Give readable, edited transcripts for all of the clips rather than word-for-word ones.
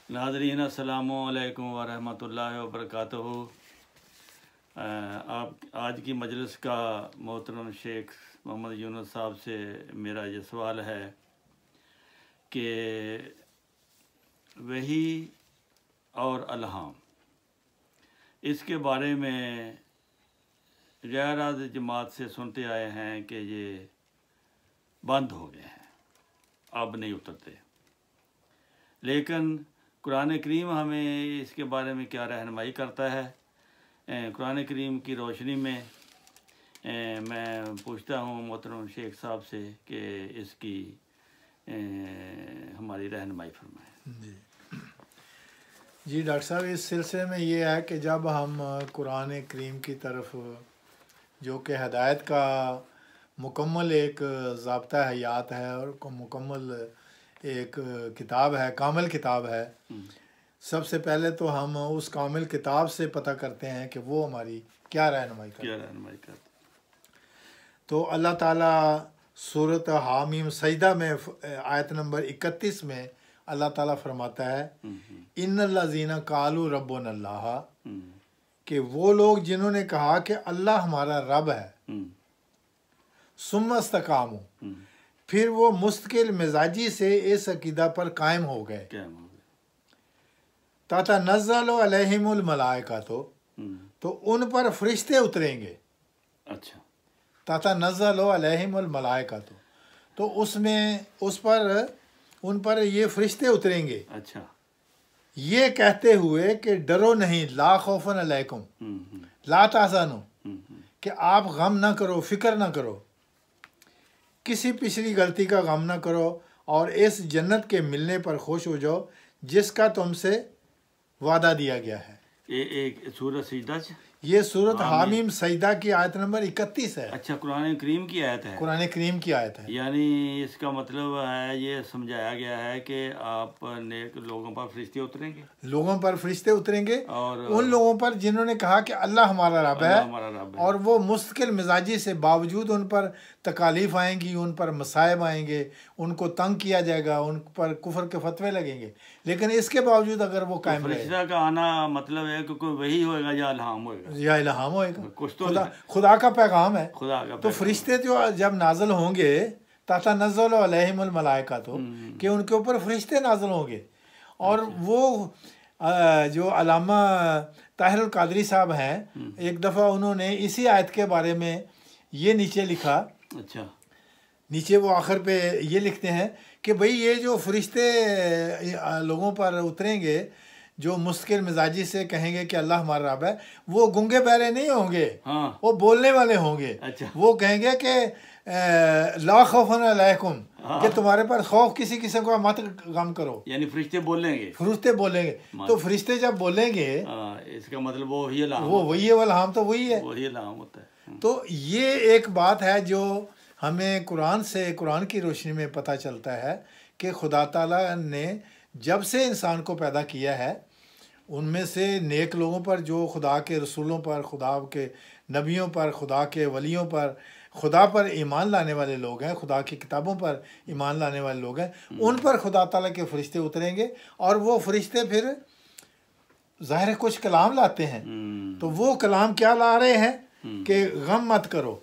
नाज़रीन अस्सलामु अलैकुम वरहमतुल्लाहि वबरकातुहू। आप आज की मजलिस का मोहतरम शेख मोहम्मद यूनुस साहब से मेरा ये सवाल है कि वही और अल्हाम इसके बारे में गैर जमात से सुनते आए हैं कि ये बंद हो गए हैं, अब नहीं उतरते। लेकिन कुरान करीम हमें इसके बारे में क्या रहनुमाई करता है? कुरान करीम की रोशनी में मैं पूछता हूँ मोहतरम शेख साहब से कि इसकी हमारी रहनुमाई फरमाएं। जी डॉक्टर साहब, इस सिलसिले में ये है कि जब हम कुरान करीम की तरफ, जो कि हदायत का मुकम्मल एक ज़ाब्ता हयात है और मुकम्मल एक किताब है, कामिल किताब है, सबसे पहले तो हम उस कामिल किताब से पता करते हैं कि वो हमारी क्या रहनुमाई करती। तो अल्लाह ताला सूरत हामीम सजदा में आयत नंबर 31 में अल्लाह ताला फरमाता है, इन्नल्लज़ीना कालू रब्बुनल्लाह, कि वो लोग जिन्होंने कहा कि अल्लाह हमारा रब है, सुम्मस्तकामू, फिर वो मुस्तकिल मिजाजी से इस अकीदा पर कायम हो गए। ताता नज़्ज़लु अलैहिमुल मलाइकातु, तो उन पर फरिश्ते उतरेंगे। अच्छा। ताता नज़्ज़लु अलैहिमुल मलाइकातु, तो उसमें उन पर ये फरिश्ते उतरेंगे। अच्छा। ये कहते हुए कि डरो नहीं, ला खौफन अलैकुम, ला ताज़ानु, कि आप गम ना करो, फिक्र ना करो, किसी पिछली गलती का गम ना करो, और इस जन्नत के मिलने पर खुश हो जाओ जिसका तुमसे वादा दिया गया है। एक सूरत सजदा, ये सूरत हामीम सजदा की आयत नंबर 31 है। अच्छा, कुरान करीम की आयत है। कुरान करीम की आयत है। यानी इसका मतलब है, ये समझाया गया है कि आप नेक लोगों पर फरिश्ते उतरेंगे, लोगों पर फरिश्ते उतरेंगे, और उन लोगों पर जिन्होंने कहा कि अल्लाह हमारा रब है, और वो मुस्तकिल मिजाजी से बावजूद उन पर तकालीफ आएंगी, उन पर मसाइब आएंगे, उनको तंग किया जाएगा, उन पर कुफर के फतवे लगेंगे, लेकिन इसके बावजूद अगर वो कायम रहे। फरिश्ता का आना मतलब है कि कोई वही होएगा या इल्हाम होएगा, या इल्हाम होएगा, कुछ तो खुदा का पैगाम है। खुदा का तो फरिश्ते जो जब नाज़िल होंगे, ताता नज़्ज़लु अलैहिमुल मलाइकातु, कि उनके ऊपर फरिश्ते नाज़िल होंगे। और वो जो अल्लामा ताहिरुल कादरी साहब हैं, एक दफ़ा उन्होंने इसी आयत के बारे में ये नीचे लिखा। अच्छा। नीचे वो आखिर पे ये लिखते हैं कि भाई ये जो फरिश्ते लोगों पर उतरेंगे, जो मुश्किल मिजाजी से कहेंगे कि अल्लाह हमारा रब है, वो गूंगे बहरे नहीं होंगे। हाँ। वो बोलने वाले होंगे। अच्छा। वो कहेंगे कि ला खौफन अलैकुम, कि तुम्हारे पर खौफ किसी किस्म का मत गम करो। यानी फरिश्ते बोलेंगे, तो फरिश्ते जब बोलेंगे, इसका मतलब वो वही इल्हाम, तो वही है, वही इल्हाम होता है। तो ये एक बात है जो हमें कुरान की रोशनी में पता चलता है कि खुदा ताला ने जब से इंसान को पैदा किया है, उनमें से नेक लोगों पर, जो खुदा के रसूलों पर, खुदा के नबियों पर, खुदा के वलियों पर, खुदा पर ईमान लाने वाले लोग हैं, खुदा की किताबों पर ईमान लाने वाले लोग हैं, उन पर खुदा ताला के फरिश्ते उतरेंगे, और वो फरिश्ते फिर ज़ाहिर कुछ कलाम लाते हैं। तो वो कलाम क्या ला रहे हैं कि गम मत करो,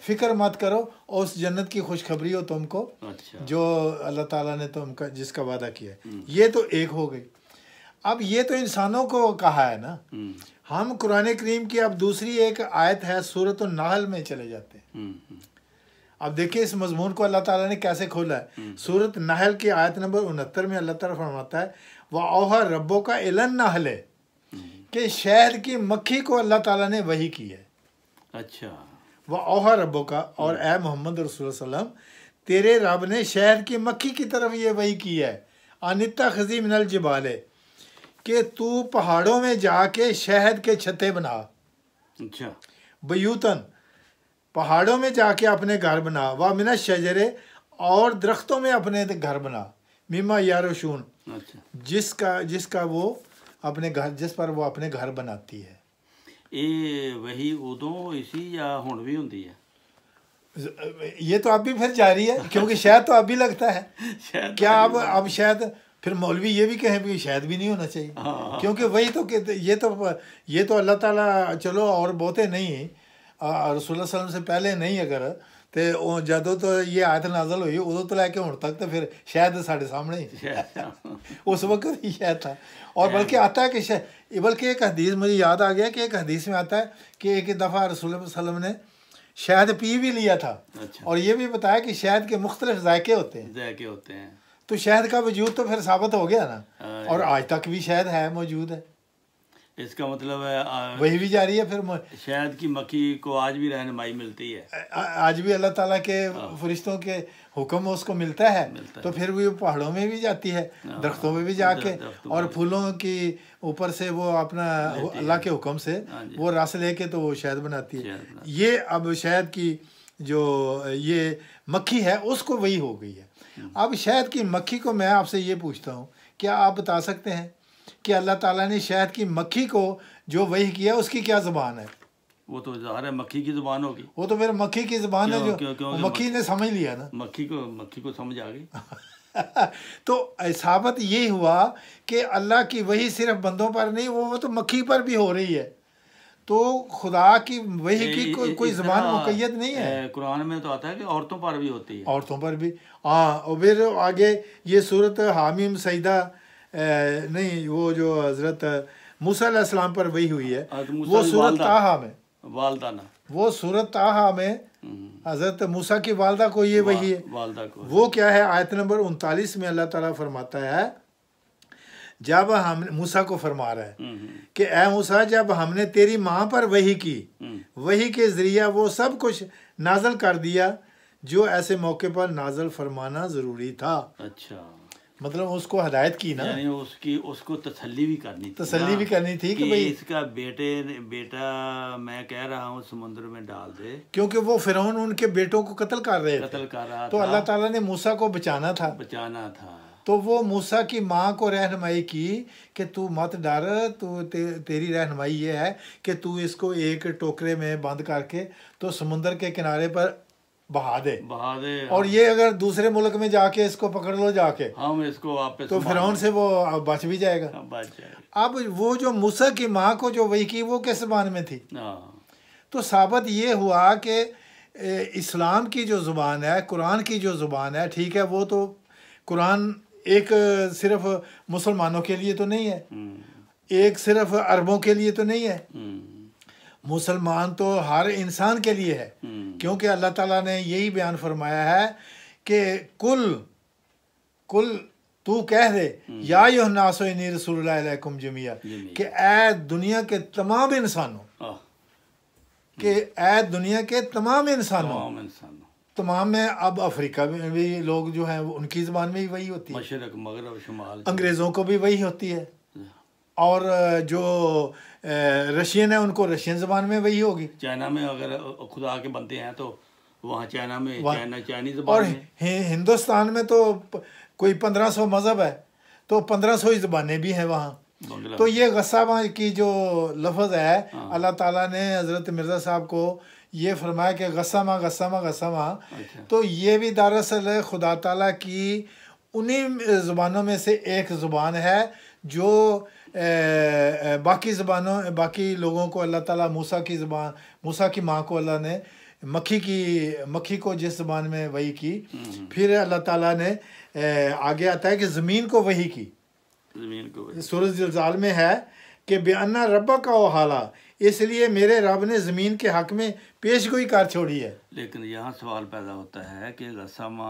फिक्र मत करो, और उस जन्नत की खुशखबरी हो तुमको। अच्छा। जो अल्लाह ताला ने तुमका जिसका वादा किया है। ये तो एक हो गई। अब ये तो इंसानों को कहा है ना। हम कुरान करीम की अब दूसरी एक आयत है, सूरत नहल में चले जाते हैं। अब देखिए इस मजमून को अल्लाह ताला ने कैसे खोला है। सूरत नहल की आयत नंबर 69 में अल्लाह ताला फरमाता है, वह औहा रब्बो का इलन नहल है, कि शहद की मक्खी को अल्लाह ताला ने वही की है। अच्छा। वह औहा रब्बो का, और ए मोहम्मद रसूल सल्लम, तेरे रब ने शहद की मक्खी की तरफ ये वही की है, अनिता खजी मिनल जिबाले, कि तू पहाड़ों में जाके शहद के छत्ते बना। अच्छा। बयूतन, पहाड़ों में जाके अपने घर बना, व मिनश शजरे, और दरख्तों में अपने घर बना, मिमा यारोशून, अच्छा, जिसका वो अपने घर, जिस पर वो अपने घर बनाती है। ये वही उदों इसी या हुण भी होंदी है? ये तो अभी फिर जारी है, क्योंकि शायद तो अभी लगता है। क्या अब शायद फिर मौलवी ये भी कहें कि शायद भी नहीं होना चाहिए, हाँ। क्योंकि वही तो ये तो अल्लाह ताला चलो और बहुते नहीं रसूलुल्लाह सल्लल्लाहु अलैहि वसल्लम से पहले नहीं अगर तो जदों तो ये आयत नाज़िल हुई उदों तो लैके हुण तक तो फिर शायद साढ़े सामने ही उस वक्त ही शायद था। और बल्कि आता है कि बल्कि एक हदीस मुझे याद आ गया कि एक हदीस में आता है कि एक दफ़ा रसूलुल्लाह सल्लल्लाहु अलैहि वसल्लम ने शहद पी भी लिया था। अच्छा। और ये भी बताया कि शहद के मुख्तलिफ जायके होते हैं, तो शहद का वजूद तो फिर साबित हो गया ना, और आज तक भी शहद है, मौजूद है। इसका मतलब है वही भी जारी है। फिर शहद की मक्खी को आज भी रहनुमाई मिलती है, आज भी अल्लाह ताला के फरिश्तों के हुक्म उसको मिलता है, तो फिर भी पहाड़ों में भी जाती है, दरख्तों में भी जाके, और फूलों की ऊपर से वो अपना अल्लाह के हुक्म से वो रस लेके तो वो शहद बनाती है। ये अब शहद की जो ये मक्खी है उसको वही हो गई है। अब शहद की मक्खी को मैं आपसे ये पूछता हूँ, क्या आप बता सकते हैं कि अल्लाह ताला ने शहद की मक्खी को जो वही किया उसकी क्या ज़बान है? वो तो ज़ाहिर है मक्खी की ज़बान होगी। वो तो फिर मक्खी की ज़बान है जो मक्खी ने समझ लिया ना, मक्खी को समझ आ गई। तो साबित ये हुआ कि अल्लाह की वही सिर्फ बंदों पर नहीं, वो तो मक्खी पर भी हो रही है। तो खुदा की वही की कोई ज़बान मुक़य्यद नहीं है। कुरान में तो आता है कि औरतों पर भी होती है, औरतों पर भी। हाँ, और फिर आगे ये सूरत हामीम सईदा नहीं, वो जो हज़रत मूसा अलैहिस्सलाम पर वही हुई है, वो सूरत ताहा में, वो सूरत ताहा में हज़रत मूसा की वालदा को ये वही है। वो क्या है, आयत नंबर 39 में अल्लाह ताला फरमाता है, जब हम मूसा को फरमा रहा है कि ए मूसा, जब हमने तेरी माँ पर वही की, वही के ज़रिया वो सब कुछ नाज़िल कर दिया जो ऐसे मौके पर नाज़िल फरमाना ज़रूरी था। अच्छा, मतलब उसको हिदायत की ना, यानी उसको तसल्ली भी करनी थी कि भाई इसका बेटा मैं कह रहा हूँ समुद्र में डाल दे, क्योंकि वो फिरौन उनके बेटों को कत्ल कर रहा तो अल्लाह ताला ने मूसा को बचाना था। तो वो मूसा की माँ को रहनुमाई की कि तू मत डर, तेरी रहनुमाई ये है कि तू इसको एक टोकरे में बंद करके तो समुद्र के किनारे पर बहा दे। और ये अगर दूसरे मुल्क में जाके इसको पकड़ लो जाके, हम इसको वापस, तो फिरौन से वो बच भी जाएगा। अब वो जो मूसा की माँ को जो वही की वो किस ज़बान में थी? तो साबित ये हुआ कि इस्लाम की जो ज़ुबान है, कुरान की जो ज़ुबान है, ठीक है, वो तो कुरान एक सिर्फ मुसलमानों के लिए तो नहीं है, एक सिर्फ अरबों के लिए तो नहीं है, मुसलमान तो हर इंसान के लिए है। क्योंकि अल्लाह ताला ने यही बयान फरमाया है कि कुल तू कह दे या युहन्नासो इन्नी रसूलुल्लाह अलैकुम जमिया, कि ऐ दुनिया के तमाम इंसानों, कि ऐ दुनिया के तमाम इंसानों, तमाम में अब अफ्रीका में भी लोग जो हैं उनकी ज़बान में भी वही होती है, मशरक मगरब शुमाल, अंग्रेज़ों को भी वही होती है, और जो रशियन है उनको रशियन ज़बान में वही होगी। चाइना में अगर खुदा के बनते हैं तो वहाँ चाइना में चाइनीज़ ज़बान और में, हिंदुस्तान में तो कोई 1500 मज़हब है तो 1500 ही ज़बानें भी हैं वहाँ। तो ये गस्सामा की जो लफ्ज़ है, अल्लाह ताला ने हज़रत मिर्ज़ा साहब को ये फरमाया कि गस्सामा गस्सामा गस्सामा, तो ये भी दरअसल खुदा ताला की उन्हीं ज़ुबानों में से एक ज़ुबान है जो बाकी लोगों को अल्लाह ताला मूसा की माँ को अल्लाह ने मक्खी को जिस ज़बान में वही की, फिर अल्लाह ताला ने आगे आता है कि ज़मीन को वही की। सूरह ज़िलज़ाल में है कि बेअन्ना रब्बा का ओहाला, इसलिए मेरे रब ने ज़मीन के हक़ में पेशगोई कर छोड़ी है। लेकिन यहाँ सवाल पैदा होता है कि गस्सामा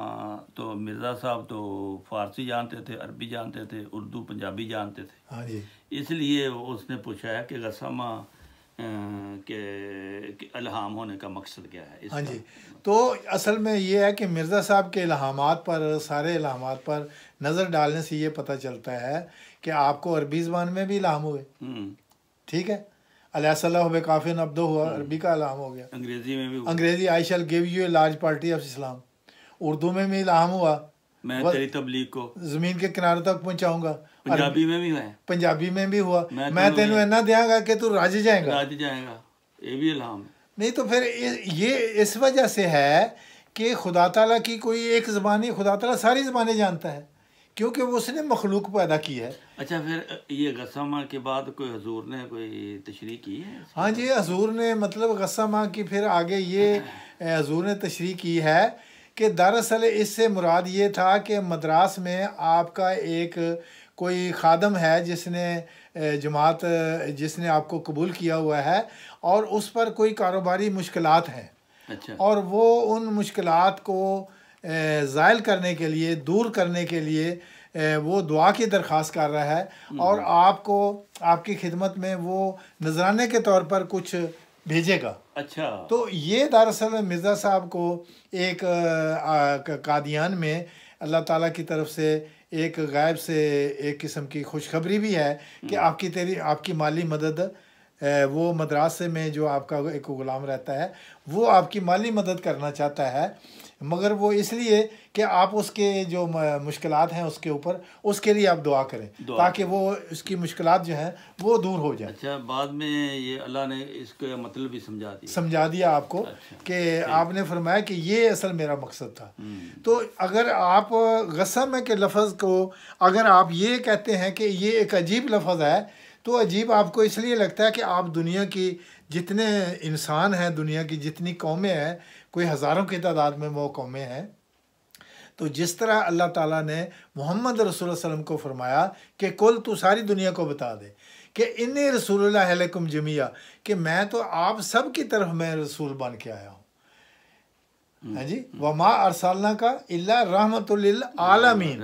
तो मिर्ज़ा साहब तो फ़ारसी जानते थे, अरबी जानते थे, उर्दू पंजाबी जानते थे। हाँ जी, इसलिए उसने पूछा है कि गस्सामा के इल्हाम होने का मकसद क्या है? हाँ जी, तो असल में ये है कि मिर्ज़ा साहब के इल्हामात पर, सारे इल्हामात पर नज़र डालने से ये पता चलता है कि आपको अरबी ज़बान में भी इल्हाम हुए, ठीक है, अलैहिस्सलाहु बिकाफ़िन अब्दुहु हुआ, अरबी का इल्हाम हो गया। अंग्रेज़ी में भी हुआ, अंग्रेज़ी I shall give you a large party of Islam. Urdu में भी इल्हाम हुआ, मैं तेरी तबलीग को ज़मीन के किनारे तक पहुँचाऊँगा। पंजाबी में भी हुआ, पंजाबी में भी हुआ, मैं तेनू इन्ना देंगा कि तू रज जाएगा, ये भी इल्हाम है। नहीं तो फिर ये इस वजह से है कि खुदा ताला की कोई एक ज़बान नहीं, खुदा ताला सारी ज़बानें जानता है, क्योंकि वो उसने मखलूक पैदा की है। अच्छा, फिर ये गस्सामा के बाद कोई हुजूर ने कोई तशरीह की है? हाँ जी, हजूर ने मतलब गस्सामा की फिर आगे ये हजूर ने तशरीह की है कि दरअसल इससे मुराद ये था कि मद्रास में आपका एक कोई खादम है जिसने जमात जिसने आपको कबूल किया हुआ है और उस पर कोई कारोबारी मुश्किलात हैं। अच्छा। और वो उन मुश्किलात को ज़ायल करने के लिए, दूर करने के लिए वो दुआ की दरख्वास्त कर रहा है और आपको आपकी खिदमत में वो नजराने के तौर पर कुछ भेजेगा। अच्छा। तो ये दरअसल मिर्ज़ा साहब को एक कादियान में अल्लाह ताला की तरफ से एक गायब से एक किस्म की खुशखबरी भी है कि आपकी माली मदद वो मद्रासे में जो आपका एक गुलाम रहता है वो आपकी माली मदद करना चाहता है, मगर वो इसलिए कि आप उसके जो मुश्किलात हैं उसके ऊपर उसके लिए आप दुआ करें ताकि वो उसकी मुश्किलात जो हैं वो दूर हो जाए। अच्छा, बाद में ये अल्लाह ने इसका मतलब भी समझा दिया आपको। अच्छा, कि आपने फरमाया कि ये असल मेरा मकसद था। तो अगर आप गस्सामा के लफ्ज़ को अगर आप ये कहते हैं कि ये एक अजीब लफ्ज़ है, तो अजीब आपको इसलिए लगता है कि आप दुनिया की जितने इंसान हैं, दुनिया की जितनी कौमें हैं, कोई हज़ारों की तादाद में वो कौमें हैं, तो जिस तरह अल्लाह ताला ने मोहम्मद रसूल सल्लम को फरमाया कि कुल तू सारी दुनिया को बता दे कि इन्नी रसूलुल्लाह अलैकुम जमिया, कि मैं तो आप सब की तरफ मैं रसूल बन के आया हूँ। हाँ जी, वमा अरसलना का इल्ला रहमतुल लिल आलमीन।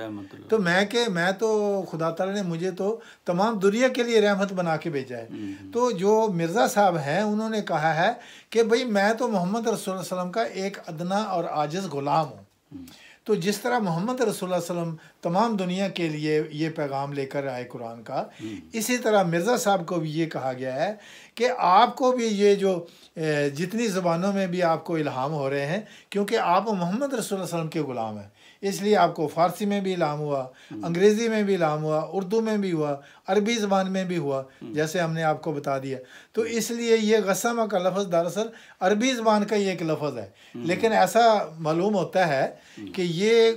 तो मैं तो खुदा ताला ने मुझे तो तमाम दुनिया के लिए रहमत बना के भेजा है। तो जो मिर्ज़ा साहब हैं उन्होंने कहा है कि भाई मैं तो मोहम्मद रसूल सल्लम का एक अदना और आजिज़ ग़ुलाम हूँ। तो जिस तरह मोहम्मद रसूल सल्लम तमाम दुनिया के लिए ये पैगाम लेकर आए कुरान का, इसी तरह मिर्ज़ा साहब को भी ये कहा गया है कि आपको भी ये जो जितनी ज़बानों में भी आपको इल्हाम हो रहे हैं, क्योंकि आप मोहम्मद रसूल सल्लम के ग़ुलाम हैं, इसलिए आपको फ़ारसी में भी इल्हाम हुआ, अंग्रेज़ी में भी इल्हाम हुआ, उर्दू में भी हुआ, अरबी ज़बान में भी हुआ, जैसे हमने आपको बता दिया। तो इसलिए ये गस्सामा का लफ्ज़ दरअसल अरबी ज़बान का ही एक लफ्ज़ है, लेकिन ऐसा मालूम होता है कि ये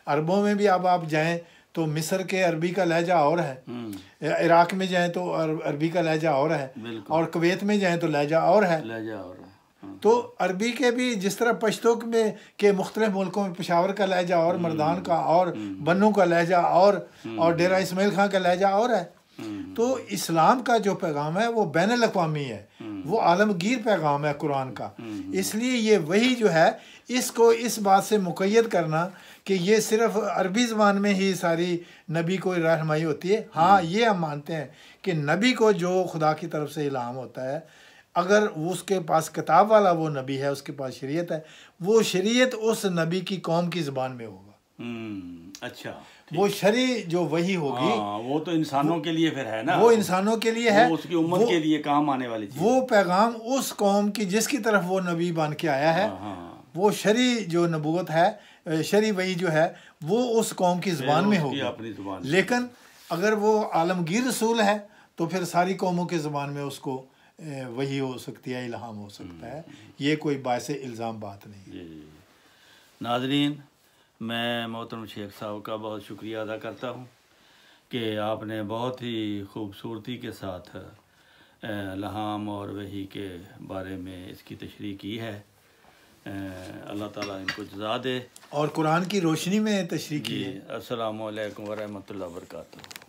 अरबों में भी अब आप जाएँ तो मिस्र के अरबी का लहजा और है, इराक़ में जाएँ तो अरबी का लहजा और है, और कुवैत में जाएँ तो लहजा और है। तो अरबी के भी जिस तरह पश्तो में के मुख्तलिफ मुल्कों में पेशावर का लहजा और, मर्दान का और, बन्नू का लहजा और डेरा इस्माइल खां का लहजा और है। तो इस्लाम का जो पैगाम है वो बैनुल अक़वामी है, वो आलमगीर पैगाम है कुरान का। इसलिए ये वही जो है इसको इस बात से मुक़य्यद करना कि ये सिर्फ़ अरबी ज़बान में ही सारी नबी को रहनुमाई होती है। हाँ, ये हम मानते हैं कि नबी को जो खुदा की तरफ से इल्हाम होता है, अगर उसके पास किताब वाला वो नबी है, उसके पास शरीयत है, वो शरीयत उस नबी की कौम की ज़बान में होगा। अच्छा, वो शरी जो वही होगी। वो तो इंसानों के लिए फिर है ना, वो इंसानों के लिए है, वो उसकी उम्मत के लिए काम आने वाली चीज़। वो पैगाम उस कौम की जिसकी तरफ वो नबी बन के आया है, वो शरी जो नबूवत है, शरी वही जो है वो उस कौम की ज़बान में होगी। लेकिन अगर वो आलमगीर रसूल है तो फिर सारी कौमों की ज़बान में उसको वही हो सकती है, इल्हाम हो सकता है। ये कोई बायसे इल्ज़ाम बात नहीं है। नाज़रीन, मैं मोहतरम शेख साहब का बहुत शुक्रिया अदा करता हूँ कि आपने बहुत ही खूबसूरती के साथ इल्हाम और वही के बारे में इसकी तशरीह की है। अल्लाह ताला इनको जज़ा दे और कुरान की रोशनी में तशरीह की है। अस्सलामु अलैकुम व रहमतुल्लाहि व बरकातुहू।